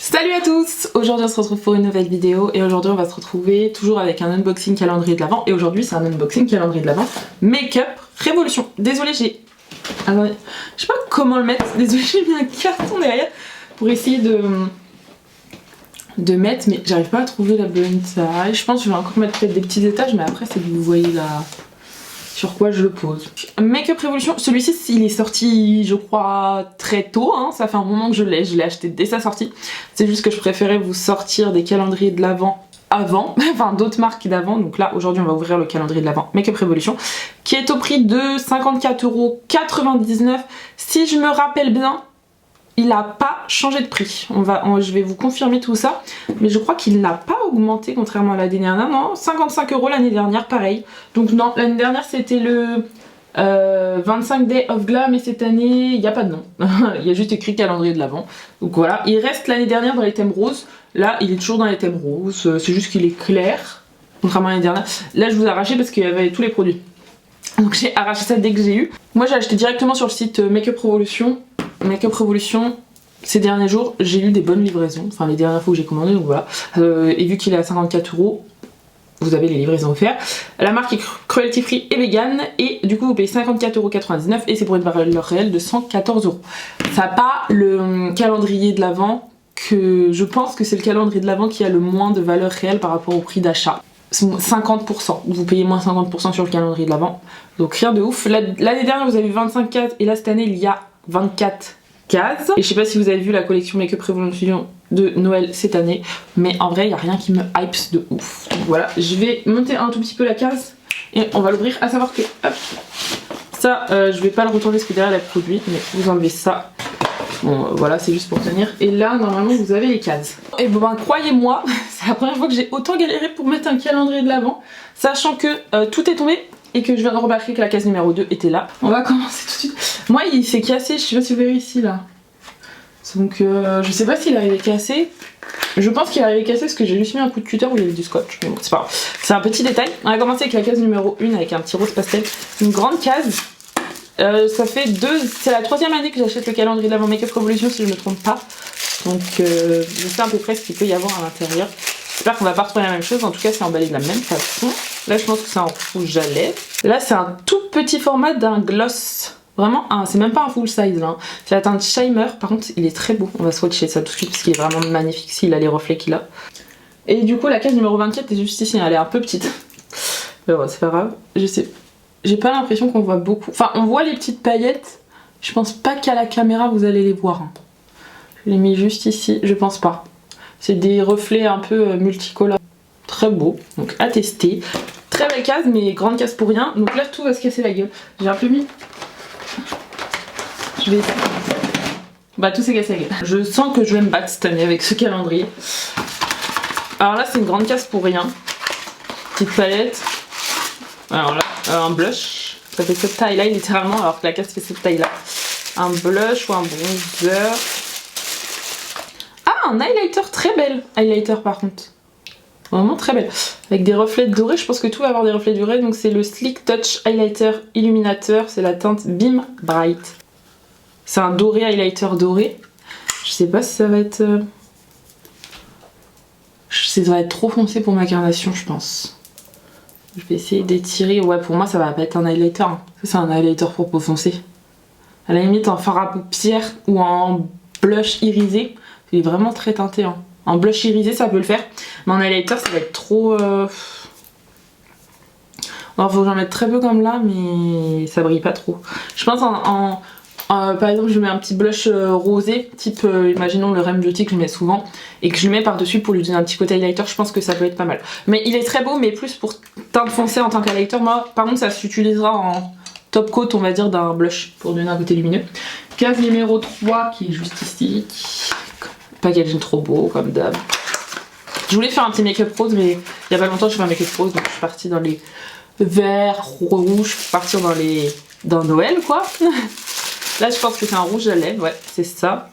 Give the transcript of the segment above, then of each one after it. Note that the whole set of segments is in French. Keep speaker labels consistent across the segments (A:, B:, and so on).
A: Salut à tous! Aujourd'hui on se retrouve pour une nouvelle vidéo et aujourd'hui on va se retrouver toujours avec un unboxing calendrier de l'Avent et aujourd'hui c'est un unboxing calendrier de l'Avent Make-up Révolution. Désolée je sais pas comment le mettre, désolée j'ai mis un carton derrière pour essayer de mettre mais j'arrive pas à trouver la bonne taille. Je pense que je vais encore mettre peut-être des petits étages mais après c'est que vous voyez là sur quoi je le pose. Make-up Révolution, celui-ci il est sorti je crois très tôt, hein. Ça fait un moment que je l'ai acheté dès sa sortie. C'est juste que je préférais vous sortir des calendriers de l'Avent avant, enfin d'autres marques d'avant. Donc là aujourd'hui on va ouvrir le calendrier de l'Avent Make-up Révolution qui est au prix de 54,99 €. Si je me rappelle bien, il n'a pas changé de prix. Je vais vous confirmer tout ça. Mais je crois qu'il n'a pas augmenté contrairement à l'année dernière. Non, 55 € l'année dernière, pareil. Donc non, l'année dernière c'était le 25 Day of Glam et cette année, il n'y a pas de nom. Il y a juste écrit calendrier de l'Avent. Donc voilà, il reste l'année dernière dans les thèmes roses. Là, il est toujours dans les thèmes roses. C'est juste qu'il est clair, contrairement à l'année dernière. Là, je vous ai arraché parce qu'il y avait tous les produits. Donc j'ai arraché ça dès que j'ai eu. Moi, j'ai acheté directement sur le site Make-up Révolution. Make-up Révolution, ces derniers jours, j'ai eu des bonnes livraisons. Enfin, les dernières fois que j'ai commandé, donc voilà. Et vu qu'il est à 54 €, vous avez les livraisons offertes. La marque est cruelty free et vegan. Et du coup, vous payez 54,99 € et c'est pour une valeur réelle de 114 €. Ça n'a pas le calendrier de l'Avent que je pense que c'est le calendrier de l'Avent qui a le moins de valeur réelle par rapport au prix d'achat. 50%, vous payez moins 50% sur le calendrier de l'Avent. Donc rien de ouf. L'année dernière, vous avez eu 25 cases et là, cette année, il y a 24 cases. Et je sais pas si vous avez vu la collection Make-up Révolution de Noël cette année, mais en vrai il n'y a rien qui me hype de ouf. Donc voilà, je vais monter un tout petit peu la case et on va l'ouvrir. À savoir que hop, ça je vais pas le retourner parce que derrière il y a le produit, mais vous enlevez ça. Bon voilà, c'est juste pour tenir. Et là normalement vous avez les cases. Et bon ben croyez-moi, c'est la première fois que j'ai autant galéré pour mettre un calendrier de l'Avent, sachant que tout est tombé et que je viens de remarquer que la case numéro 2 était là. On va commencer tout de suite. Moi il s'est cassé, je sais pas si vous verrez ici là. Donc je sais pas s'il arrivait cassé. Je pense qu'il arrivait cassé parce que j'ai juste mis un coup de cutter où il y avait du scotch. Mais bon c'est pas grave. C'est un petit détail. On va commencer avec la case numéro 1 avec un petit rose pastel. Une grande case. Ça fait c'est la 3e année que j'achète le calendrier de l'Avent Make-up Révolution si je me trompe pas. Donc je sais à peu près ce qu'il peut y avoir à l'intérieur. J'espère qu'on va pas retrouver la même chose. En tout cas c'est emballé de la même façon. Là je pense que c'est en rouge à lèvres. Là c'est un tout petit format d'un gloss. Vraiment, c'est même pas un full size là. C'est la teinte Shimmer, par contre il est très beau. On va swatcher ça tout de suite parce qu'il est vraiment magnifique s'il a les reflets qu'il a. Et du coup la case numéro 24 est juste ici, elle est un peu petite. Mais bon c'est pas grave, je sais. J'ai pas l'impression qu'on voit beaucoup. Enfin on voit les petites paillettes, je pense pas qu'à la caméra vous allez les voir. Hein. Je l'ai mis juste ici, je pense pas. C'est des reflets un peu multicolores. Très beau, donc à tester. Très belle case mais grande case pour rien. Donc là tout va se casser la gueule. J'ai un peu mis... Je vais... Bah tout s'est cassé la gueule. Je sens que je vais me battre cette année avec ce calendrier. Alors là c'est une grande case pour rien. Petite palette. Alors là, un blush. Ça fait cette taille là littéralement alors que la case fait cette taille là. Un blush ou un bronzer. Ah un highlighter très belle. Highlighter par contre. Vraiment très belle. Avec des reflets dorés. Je pense que tout va avoir des reflets dorés. Donc c'est le Sleek Touch Highlighter Illuminateur. C'est la teinte Beam Bright. C'est un doré highlighter doré. Je sais pas si ça va être... Ça va être trop foncé pour ma carnation je pense. Je vais essayer d'étirer. Ouais pour moi ça va pas être un highlighter. Hein. C'est un highlighter pour peau foncée. À la limite en fard à paupières ou en blush irisé. Il est vraiment très teinté. Hein. En blush irisé ça peut le faire. Mais en highlighter ça va être trop... Alors faut que j'en mette très peu comme là mais ça brille pas trop. Je pense par exemple je mets un petit blush rosé type imaginons le Rem Beauty que je mets souvent et que je le mets par dessus pour lui donner un petit côté highlighter. Je pense que ça peut être pas mal mais il est très beau mais plus pour teinte foncée en tant qu'highlighter. Moi par contre ça s'utilisera en top coat on va dire d'un blush pour donner un côté lumineux. Case numéro 3 qui est juste ici. Packaging trop beau comme d'hab. Je voulais faire un petit make-up rose mais il y a pas longtemps je fais un make-up rose donc je suis partie dans les verts, rouges, partir dans Noël quoi. Là je pense que c'est un rouge à lèvres, ouais c'est ça.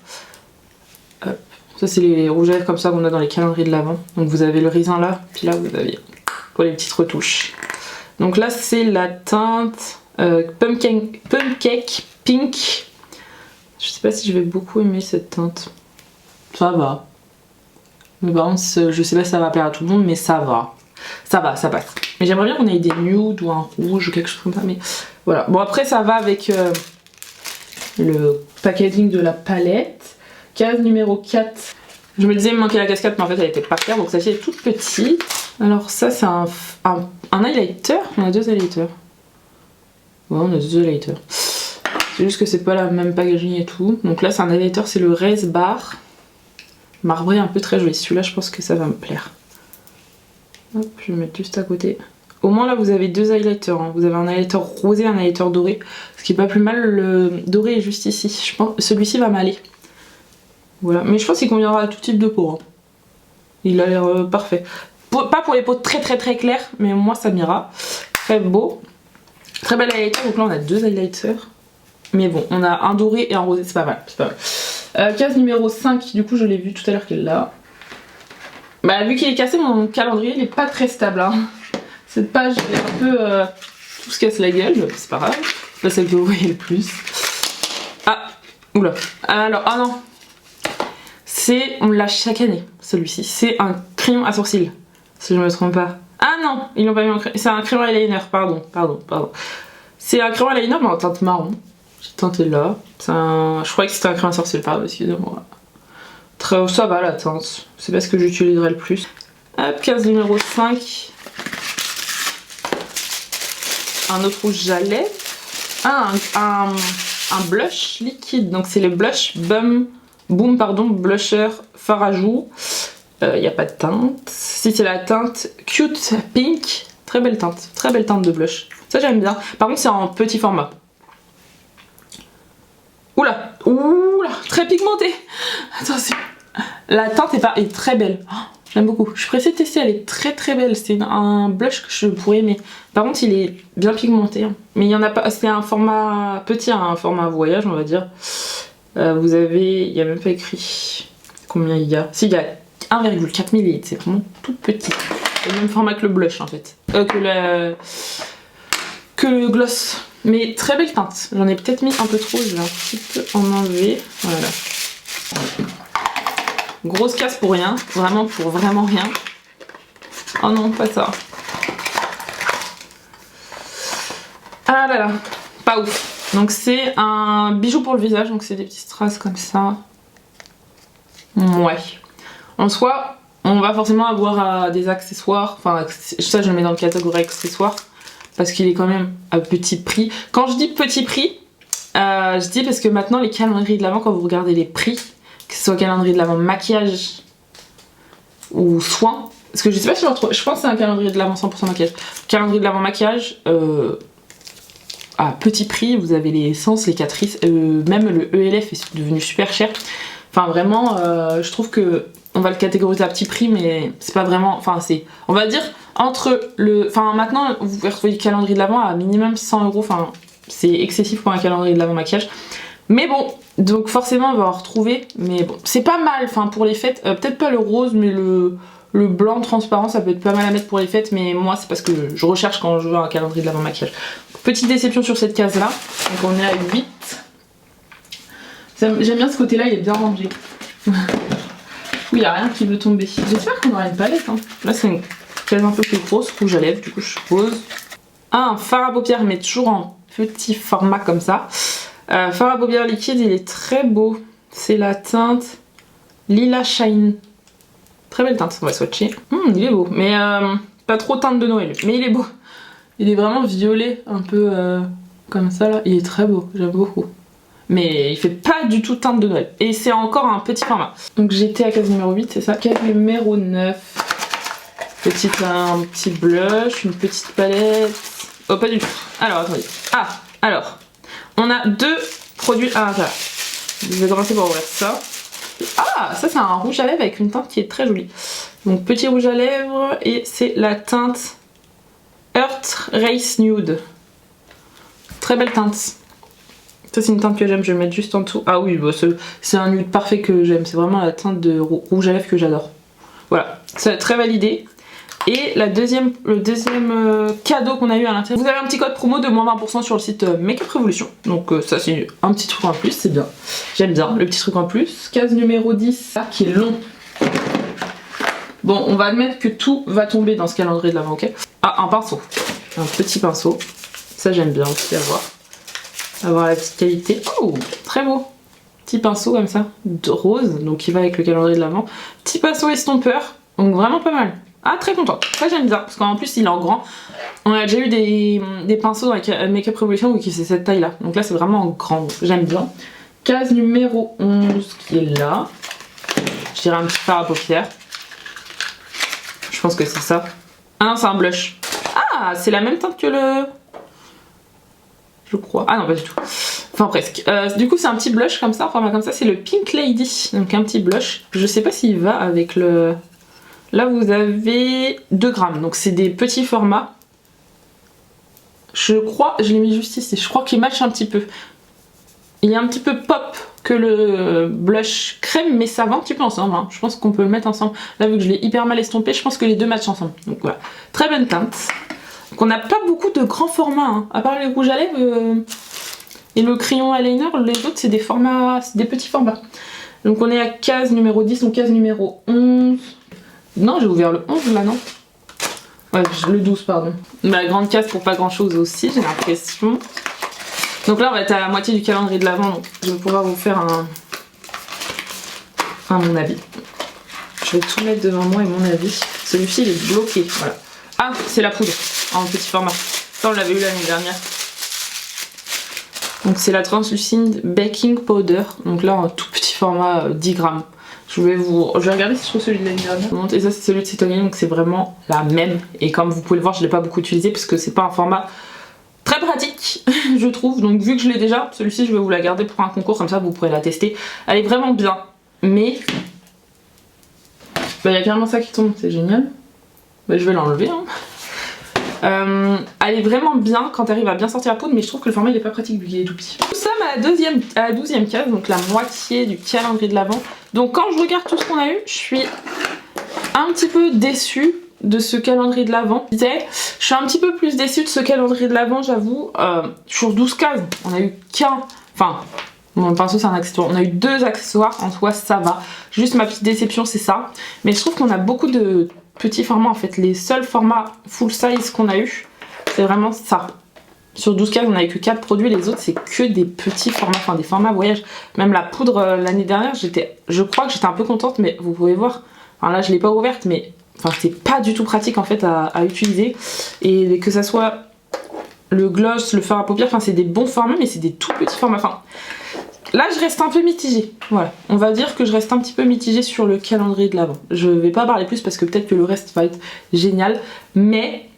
A: Hop. Ça c'est les rouges à lèvres comme ça qu'on a dans les calendriers de l'Avent. Donc vous avez le raisin là, puis là vous avez pour les petites retouches. Donc là c'est la teinte Pumpcake Pink. Je sais pas si je vais beaucoup aimer cette teinte. Ça va. Mais par contre, je sais pas si ça va plaire à tout le monde, mais ça va. Ça va, ça passe. Mais j'aimerais bien qu'on ait des nudes ou un rouge ou quelque chose comme ça, mais voilà. Bon, après, ça va avec le packaging de la palette. Case numéro 4. Je me disais, il me manquait la cascade, mais en fait, elle était par terre, donc celle-ci est toute petite. Alors, ça, c'est un highlighter. On a deux highlighters. Ouais, on a deux highlighters. C'est juste que c'est pas la même packaging et tout. Donc là, c'est un highlighter, c'est le Raise Bar. Marbré, un peu très joli. Celui-là, je pense que ça va me plaire. Hop, je vais le mettre juste à côté. Au moins là vous avez deux highlighters, hein. Vous avez un highlighter rosé et un highlighter doré. Ce qui est pas plus mal, le doré est juste ici. Je pense celui-ci va m'aller. Voilà, mais je pense qu'il conviendra à tout type de peau. Hein. Il a l'air parfait. Pas pour les peaux très claires, mais moi ça m'ira. Très beau. Très bel highlighter, donc là on a deux highlighters. Mais bon, on a un doré et un rosé, c'est pas mal. C'est pas mal. Case numéro 5, du coup je l'ai vu tout à l'heure qu'elle est là. Bah vu qu'il est cassé, mon calendrier il est pas très stable. Hein. Cette page est un peu... tout se casse la gueule, c'est pas grave. Là celle que vous voyez le plus. Ah, oula. Alors, ah non. On l'a chaque année, celui-ci. C'est un crayon à sourcils, si je me trompe pas. Ah non, ils l'ont pas mis en crayon. C'est un crayon eyeliner, pardon. C'est un crayon eyeliner mais en teinte marron. J'ai tenté là. Je croyais que c'était un crayon à sourcils, pardon, excusez-moi. Ça va la teinte, c'est pas ce que j'utiliserai le plus. Hop, case numéro 5. Un autre rouge à lèvres. Ah, un blush liquide, donc c'est les blush Boom, blusher fard à joues. Il n'y a pas de teinte. Si c'est la teinte Cute Pink, très belle teinte de blush. Ça j'aime bien. Par contre c'est en petit format. Oula, très pigmenté. Attention. La teinte est très belle. Oh, j'aime beaucoup. Je suis pressée de tester, elle est très belle. C'est un blush que je pourrais aimer. Par contre, il est bien pigmenté. Hein. Mais il y en a pas. C'est un format petit, un format voyage, on va dire. Vous avez. Il n'y a même pas écrit combien il y a. Si, il y a 1,4 ml. C'est vraiment tout petit. C'est le même format que le blush en fait. Que le gloss. Mais très belle teinte. J'en ai peut-être mis un peu trop. Je vais un petit peu en enlever. Voilà. Grosse casse pour rien, vraiment pour vraiment rien. Oh non, pas ça. Ah là là, pas ouf. Donc c'est un bijou pour le visage, donc c'est des petites strass comme ça. Ouais. En soi, on va forcément avoir des accessoires. Enfin, ça je le mets dans le catégorie accessoires. Parce qu'il est quand même à petit prix. Quand je dis petit prix, je dis parce que maintenant les calendriers de l'Avent, quand vous regardez les prix, que ce soit calendrier de l'Avent maquillage ou soins, parce que je sais pas si je le retrouve, je pense que c'est un calendrier de l'Avent 100% maquillage. Calendrier de l'Avent maquillage, à petit prix, vous avez les essences, les catrices, même le ELF est devenu super cher. Enfin vraiment, je trouve que on va le catégoriser à petit prix, mais c'est pas vraiment, enfin c'est, on va dire entre le, enfin maintenant vous pouvez retrouver le calendrier de l'Avent à minimum 100 €, enfin c'est excessif pour un calendrier de l'Avent maquillage. Mais bon, donc forcément on va en retrouver, mais bon, c'est pas mal, enfin pour les fêtes, peut-être pas le rose, mais le blanc transparent ça peut être pas mal à mettre pour les fêtes, mais moi c'est parce que je recherche quand je veux un calendrier de l'Avent maquillage. Petite déception sur cette case là, donc on est à 8. J'aime bien ce côté là, il est bien rangé. Oui, il n'y a rien qui veut tomber. J'espère qu'on aura une palette. Hein. Là c'est une case un peu plus grosse, rouge à lèvres, du coup je suppose. Un fard à paupières, mais toujours en petit format comme ça. Fard à paupières liquide, il est très beau. C'est la teinte Lila Shine. Très belle teinte, on va swatcher. Il est beau, mais pas trop teinte de Noël. Mais il est beau. Il est vraiment violet, un peu comme ça là. Il est très beau, j'aime beaucoup. Mais il fait pas du tout teinte de Noël. Et c'est encore un petit format. Donc j'étais à case numéro 8, c'est ça. Case numéro 9. Un petit blush, une petite palette. Oh, pas du tout. Alors, attendez. Ah, alors. On a deux produits à l'intérieur. Je vais commencer par ouvrir ça. Ah, ça c'est un rouge à lèvres avec une teinte qui est très jolie. Donc petit rouge à lèvres et c'est la teinte Earth Race Nude. Très belle teinte. Ça c'est une teinte que j'aime, je vais le mettre juste en dessous. Ah oui, bah, c'est un nude parfait que j'aime. C'est vraiment la teinte de rouge à lèvres que j'adore. Voilà, c'est très validé. Et le deuxième cadeau qu'on a eu à l'intérieur, vous avez un petit code promo de moins 20% sur le site Make Up Revolution. Donc ça c'est un petit truc en plus, c'est bien. J'aime bien le petit truc en plus. Case numéro 10, qui est long. Bon, on va admettre que tout va tomber dans ce calendrier de l'Avent, ok? Ah, un pinceau. Un petit pinceau. Ça, j'aime bien aussi avoir la petite qualité. Oh, très beau. Petit pinceau comme ça, de rose, donc qui va avec le calendrier de l'Avent. Petit pinceau estompeur, donc vraiment pas mal. Ah, très contente. Ça, j'aime bien, parce qu'en plus, il est en grand. On a déjà eu des pinceaux dans la Makeup Revolution qui c'est cette taille-là. Donc là, c'est vraiment en grand, j'aime bien. Case numéro 11 qui est là. Je dirais un petit fard à paupières. Je pense que c'est ça. Ah non, c'est un blush. Ah, c'est la même teinte que le... Je crois. Ah non, pas du tout. Enfin presque. Du coup, c'est un petit blush comme ça, format comme ça. C'est le Pink Lady. Donc un petit blush. Je sais pas s'il va avec le... Là, vous avez 2 grammes. Donc c'est des petits formats. Je crois, je l'ai mis juste ici. Je crois qu'il match un petit peu. Il est un petit peu pop que le blush crème, mais ça va un petit peu ensemble. Hein. Je pense qu'on peut le mettre ensemble. Là, vu que je l'ai hyper mal estompé, je pense que les deux matchent ensemble. Donc voilà. Très bonne teinte. Donc on n'a pas beaucoup de grands formats. Hein. À part les rouges à lèvres et le crayon eyeliner, les autres, c'est des formats, c'est des petits formats. Donc on est à case numéro 10, donc case numéro 11. Non, j'ai ouvert le 11 là, non? Ouais, le 12, pardon. La grande case pour pas grand chose aussi, j'ai l'impression. Donc là, on va être à la moitié du calendrier de l'Avent, donc je vais pouvoir vous faire mon avis. Je vais tout mettre devant moi et mon avis. Celui-ci, il est bloqué, voilà. Ah, c'est la poudre, en petit format. Ça, on l'avait eu l'année dernière. Donc c'est la Translucide Baking Powder. Donc là, en tout petit format, 10 grammes. Je vais regarder si je trouve celui de l'année dernière. Et ça, c'est celui de cette année, donc c'est vraiment la même. Et comme vous pouvez le voir, je ne l'ai pas beaucoup utilisé parce que c'est pas un format très pratique, je trouve. Donc vu que je l'ai déjà, celui-ci, je vais vous la garder pour un concours, comme ça vous pourrez la tester. Elle est vraiment bien, mais il y a carrément ça qui tombe, c'est génial. Bah, je vais l'enlever. Hein. Elle est vraiment bien quand elle arrive à bien sortir la poudre, mais je trouve que le format il est pas pratique vu qu'il est tout petit. Nous sommes à la 12e case, donc la moitié du calendrier de l'Avent. Donc quand je regarde tout ce qu'on a eu, je suis un petit peu déçue de ce calendrier de l'Avent. Je suis un petit peu plus déçue de ce calendrier de l'Avent, j'avoue. Sur 12 cases, on a eu qu'un... Enfin, mon pinceau c'est un accessoire. On a eu 2 accessoires, en soi ça va. Juste ma petite déception c'est ça. Mais je trouve qu'on a beaucoup de petits formats en fait. Les seuls formats full size qu'on a eu, c'est vraiment ça. Sur 12 cases on avait que 4 produits, les autres c'est que des petits formats, enfin des formats voyage. Même la poudre l'année dernière, je crois que j'étais un peu contente, mais vous pouvez voir. Enfin là je l'ai pas ouverte, mais enfin c'est pas du tout pratique en fait à utiliser. Et que ça soit le gloss, le fard à paupières, enfin c'est des bons formats, mais c'est des tout petits formats. Enfin, là je reste un peu mitigée, voilà. On va dire que je reste un petit peu mitigée sur le calendrier de l'Avent. Je vais pas parler plus parce que peut-être que le reste va être génial, mais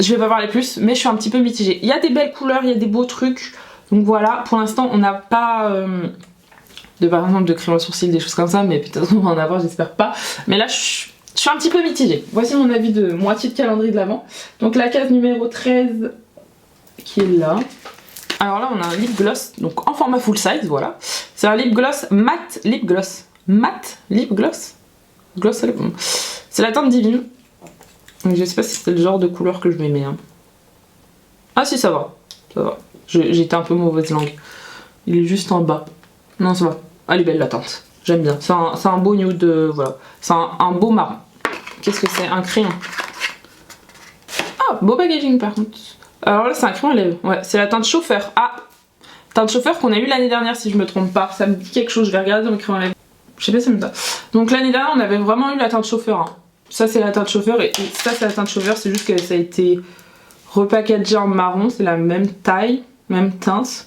A: je vais pas parler plus, mais je suis un petit peu mitigée. Il y a des belles couleurs, il y a des beaux trucs, donc voilà. Pour l'instant on n'a pas par exemple de crayon à sourcils, des choses comme ça, mais peut-être qu'on va en avoir, j'espère pas. Mais là je suis un petit peu mitigée. Voici mon avis de moitié de calendrier de l'Avent. Donc la case numéro 13 qui est là. Alors là on a un lip gloss, donc en format full size, voilà. C'est un lip gloss matte lip gloss. Matte lip gloss. Gloss à lip. C'est la teinte divine. Donc je sais pas si c'est le genre de couleur que je m'aimais. Hein. Ah si ça va. Ça va. J'ai été un peu mauvaise langue. Il est juste en bas. Non ça va. Elle est belle la teinte. J'aime bien. C'est un beau nude, voilà. C'est un beau marron. Qu'est-ce que c'est? Un crayon. Ah, beau packaging par contre. Alors là c'est un crayon à lèvres. Ouais, c'est la teinte chauffeur. Ah, teinte chauffeur qu'on a eu l'année dernière si je me trompe pas. Ça me dit quelque chose, je vais regarder dans mes crayons à lèvres. Je sais pas si ça me dit. Donc l'année dernière on avait vraiment eu la teinte chauffeur. Hein. Ça c'est la teinte chauffeur et ça c'est la teinte chauffeur. C'est juste que ça a été repackagé en marron. C'est la même taille, même teinte.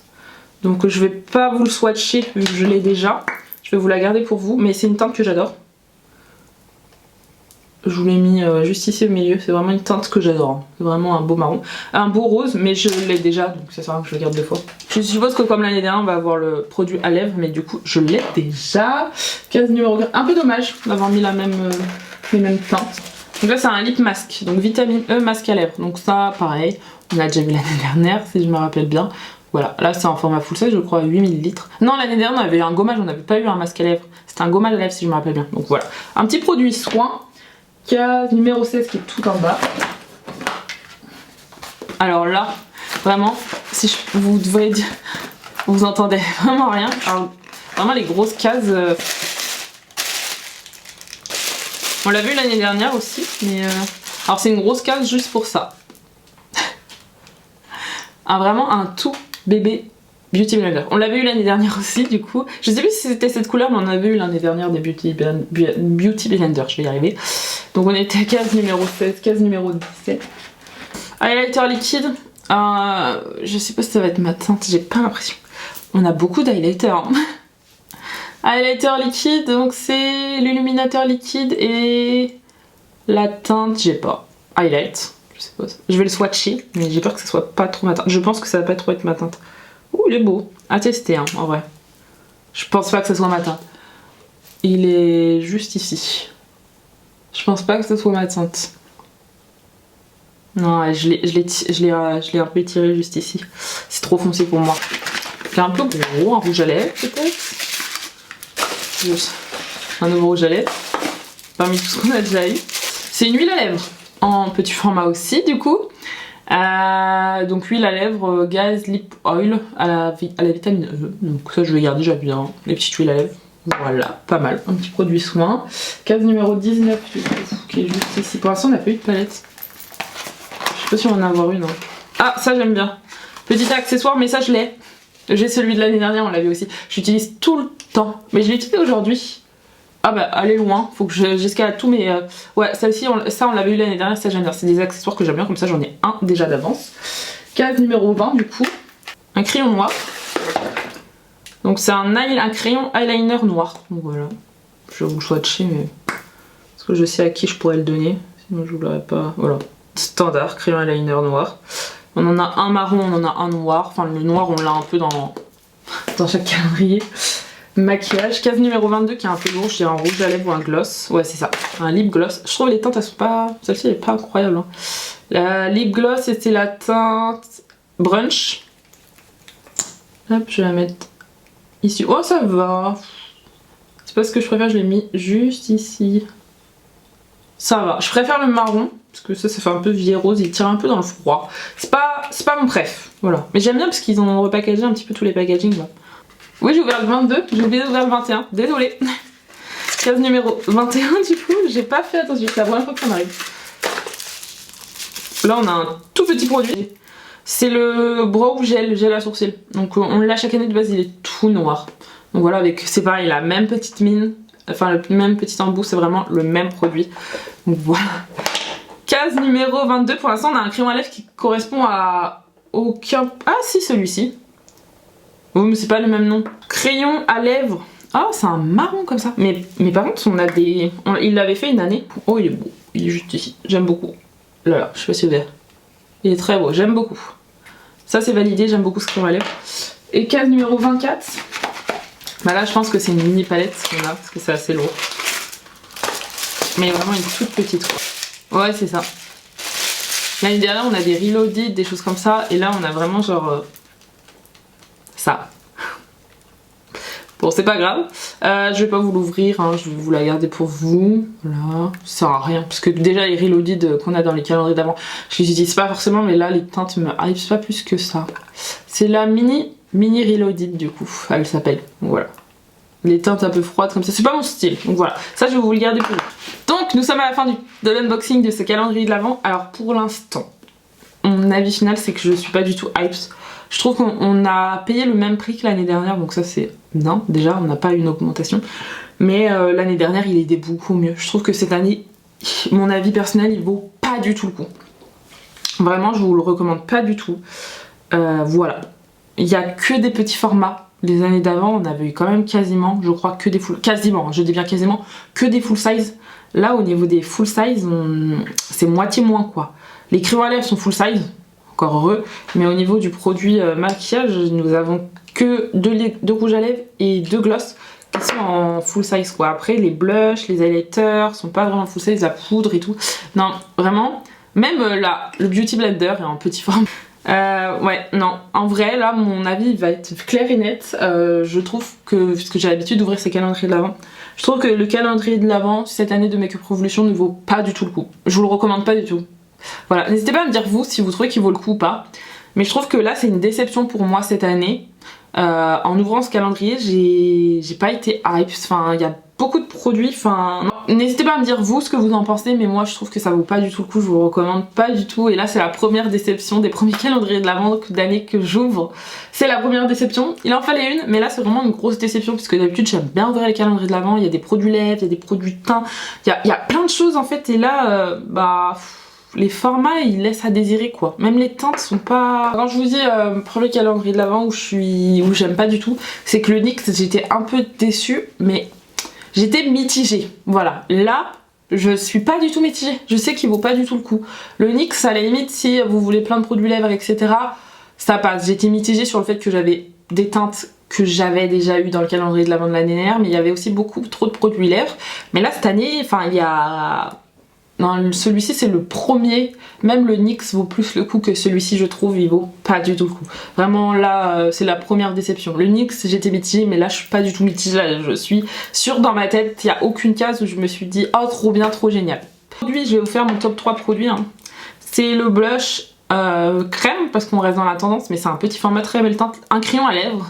A: Donc je vais pas vous le swatcher vu que je l'ai déjà. Je vais vous la garder pour vous. Mais c'est une teinte que j'adore. Je vous l'ai mis juste ici au milieu, c'est vraiment une teinte que j'adore. Hein. C'est vraiment un beau marron. Un beau rose, mais je l'ai déjà, donc ça sert à rien que je le garde 2 fois. Je suppose que comme l'année dernière, on va avoir le produit à lèvres, mais du coup, je l'ai déjà. Case numéro 4. Un peu dommage d'avoir mis les mêmes teintes. Donc là, c'est un lip mask, donc vitamine E masque à lèvres. Donc ça, pareil, on l'a déjà vu l'année dernière, si je me rappelle bien. Voilà, là c'est en format full size, je crois, 8 ml. Non, l'année dernière, on avait eu un gommage, on n'avait pas eu un masque à lèvres. C'était un gommage à lèvres, si je me rappelle bien. Donc voilà, un petit produit soin. Case numéro 16 qui est tout en bas. Alors là, vraiment, si vous devriez dire, vous entendez vraiment rien. Alors, vraiment les grosses cases. On l'a vu l'année dernière aussi, mais alors c'est une grosse case juste pour ça. Vraiment un tout bébé Beauty Blender. On l'avait eu l'année dernière aussi du coup. Je sais plus si c'était cette couleur, mais on avait eu l'année dernière des Beauty Blender, je vais y arriver. Donc on était à case numéro 16, case numéro 17. Highlighter liquide. Je sais pas si ça va être ma teinte, j'ai pas l'impression. On a beaucoup d'highlighter. Hein. Highlighter liquide, donc c'est l'illuminateur liquide et la teinte, j'ai pas. Highlight, je sais pas. Je vais le swatcher, mais j'ai peur que ça soit pas trop ma teinte. Je pense que ça va pas trop être ma teinte. Ouh, il est beau. À tester, hein, en vrai. Je pense pas que ça soit ma teinte. Il est juste ici. Je pense pas que ça soit ma teinte. Non, je l'ai un peu étiré juste ici. C'est trop foncé pour moi. C'est un peu gros, un rouge à lèvres peut-être. Un nouveau rouge à lèvres. Parmi tout ce qu'on a déjà eu. C'est une huile à lèvres. En petit format aussi du coup. Donc huile à lèvres, gaz, lip oil à la vitamine E. Donc ça je vais garder, j'aime bien. Les petites huiles à lèvres. Voilà, pas mal. Un petit produit soin. Case numéro 19 du coup, qui est juste ici. Pour l'instant on n'a pas eu de palette. Je sais pas si on va en avoir une. Hein. Ah, ça j'aime bien. Petit accessoire, mais ça je l'ai. J'ai celui de l'année dernière, on l'avait aussi. J'utilise tout le temps. Mais je l'ai utilisé aujourd'hui. Ah bah, aller loin. Faut que j'escalade tout, mais ouais, celle-ci, ça on l'avait eu l'année dernière, ça j'aime bien. C'est des accessoires que j'aime bien, comme ça j'en ai un déjà d'avance. Case numéro 20 du coup. Un crayon noir. Donc c'est un crayon eyeliner noir. Donc voilà. Je vais vous le swatcher, mais. Parce que je sais à qui je pourrais le donner. Sinon je vous l'aurais pas. Voilà. Standard, crayon eyeliner noir. On en a un marron, on en a un noir. Enfin, le noir, on l'a un peu dans chaque calendrier. Maquillage, case numéro 22 qui est un peu lourd, je dirais un rouge à lèvres ou un gloss. Ouais, c'est ça, un lip gloss. Je trouve les teintes, elles sont pas. Celle-ci, elle est pas incroyable. Hein. La lip gloss, c'était la teinte brunch. Hop, je vais la mettre ici. Oh, ça va. C'est pas ce que je préfère, je l'ai mis juste ici. Ça va. Je préfère le marron. Parce que ça fait un peu vieille rose, il tire un peu dans le froid. C'est pas mon préf, voilà. Mais j'aime bien parce qu'ils ont repackagé un petit peu tous les packagings là. Oui, j'ai ouvert le 22, j'ai oublié d'ouvrir le 21, désolée. Case numéro 21 du coup, j'ai pas fait attention, c'est la première fois que ça m'arrive. Là on a un tout petit produit. C'est le brow gel à sourcils. Donc on l'a chaque année de base, il est tout noir. Donc voilà, avec c'est pareil, la même petite mine, enfin le même petit embout, c'est vraiment le même produit. Donc voilà. Case numéro 22, pour l'instant on a un crayon à lèvres qui correspond à aucun... Ah si, celui-ci. Oh mais c'est pas le même nom. Crayon à lèvres. Ah c'est un marron comme ça. Mais par contre on a des... Il l'avait fait une année. Oh il est beau, il est juste ici. J'aime beaucoup. Là, je sais pas si c'est vert. Il est très beau, j'aime beaucoup. Ça c'est validé, j'aime beaucoup ce crayon à lèvres. Et case numéro 24. Bah là je pense que c'est une mini palette qu'on a parce que c'est assez lourd. Mais vraiment une toute petite quoi. Ouais, c'est ça. L'année dernière, on a des reloaded, des choses comme ça. Et là, on a vraiment genre... ça. Bon, c'est pas grave. Je vais pas vous l'ouvrir. Hein, je vais vous la garder pour vous. Voilà. Ça sert à rien. Parce que déjà, les reloaded qu'on a dans les calendriers d'avant, je les utilise pas forcément. Mais là, les teintes me hypent pas plus que ça. C'est la mini reloaded du coup. Elle s'appelle. Voilà. Les teintes un peu froides comme ça, c'est pas mon style, donc voilà, ça je vais vous le garder pour vous. Donc nous sommes à la fin de l'unboxing de ce calendrier de l'Avent. Alors pour l'instant, mon avis final c'est que je suis pas du tout hype. Je trouve qu'on a payé le même prix que l'année dernière, donc ça c'est non, déjà on n'a pas eu une augmentation. Mais l'année dernière il était beaucoup mieux. Je trouve que cette année, mon avis personnel il vaut pas du tout le coup. Vraiment je vous le recommande pas du tout. Voilà, il y a que des petits formats. Les années d'avant, on avait eu quand même quasiment, je crois, que des full... Quasiment, je dis bien quasiment, que des full size. Là, au niveau des full size, c'est moitié moins, quoi. Les crayons à lèvres sont full size, encore heureux. Mais au niveau du produit maquillage, nous avons que deux rouges à lèvres et 2 gloss qui sont en full size, quoi. Après, les blushs, les highlighters sont pas vraiment full size, la poudre et tout. Non, vraiment, même là, le Beauty Blender est en petit format. Ouais, non, en vrai, là, mon avis va être clair et net. Je trouve que, puisque j'ai l'habitude d'ouvrir ces calendriers de l'Avent, je trouve que le calendrier de l'Avent, cette année de Make Up Revolution, ne vaut pas du tout le coup. Je vous le recommande pas du tout. Voilà, n'hésitez pas à me dire vous si vous trouvez qu'il vaut le coup ou pas. Mais je trouve que là, c'est une déception pour moi cette année. En ouvrant ce calendrier, j'ai pas été hype. Enfin, il y a beaucoup de produits, enfin n'hésitez pas à me dire vous ce que vous en pensez, mais moi je trouve que ça vaut pas du tout le coup, je vous le recommande pas du tout. Et là c'est la première déception des premiers calendriers de l'Avent d'année que j'ouvre, c'est la première déception. Il en fallait une, mais là c'est vraiment une grosse déception puisque d'habitude j'aime bien ouvrir les calendriers de l'Avent, il y a des produits lèvres, il y a des produits teint, il y a plein de choses en fait, et là les formats ils laissent à désirer quoi. Même les teintes sont pas... Quand je vous dis premier calendrier de l'Avent où j'aime pas du tout, c'est que le NYX j'étais un peu déçue, mais j'étais mitigée. Voilà, là je suis pas du tout mitigée, je sais qu'il vaut pas du tout le coup. Le NYX à la limite si vous voulez plein de produits lèvres etc, ça passe. J'étais mitigée sur le fait que j'avais des teintes que j'avais déjà eu dans le calendrier de l'Avent de l'année dernière, mais il y avait aussi beaucoup trop de produits lèvres. Mais là cette année, enfin il y a... Non, celui-ci c'est le premier, même le NYX vaut plus le coup que celui-ci je trouve, il vaut pas du tout le coup. Vraiment là c'est la première déception. Le NYX j'étais mitigée, mais là je suis pas du tout mitigée, là je suis sûre dans ma tête, il n'y a aucune case où je me suis dit oh trop bien, trop génial. Produit, je vais vous faire mon top 3 produits, hein. C'est le blush crème, parce qu'on reste dans la tendance, mais c'est un petit format très belle teinte, un crayon à lèvres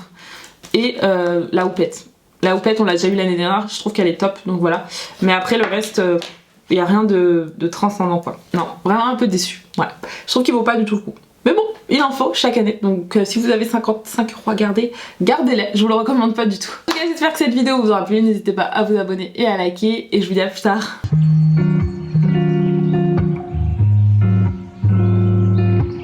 A: et la houppette. La houppette on l'a déjà eu l'année dernière, je trouve qu'elle est top, donc voilà. Mais après le reste... il n'y a rien de transcendant quoi. Non, vraiment un peu déçu. Ouais. Je trouve qu'il vaut pas du tout le coup. Mais bon, il en faut chaque année. Donc si vous avez 55 € à garder, gardez-les. Je vous le recommande pas du tout. En tout cas, j'espère que cette vidéo vous aura plu. N'hésitez pas à vous abonner et à liker. Et je vous dis à plus tard.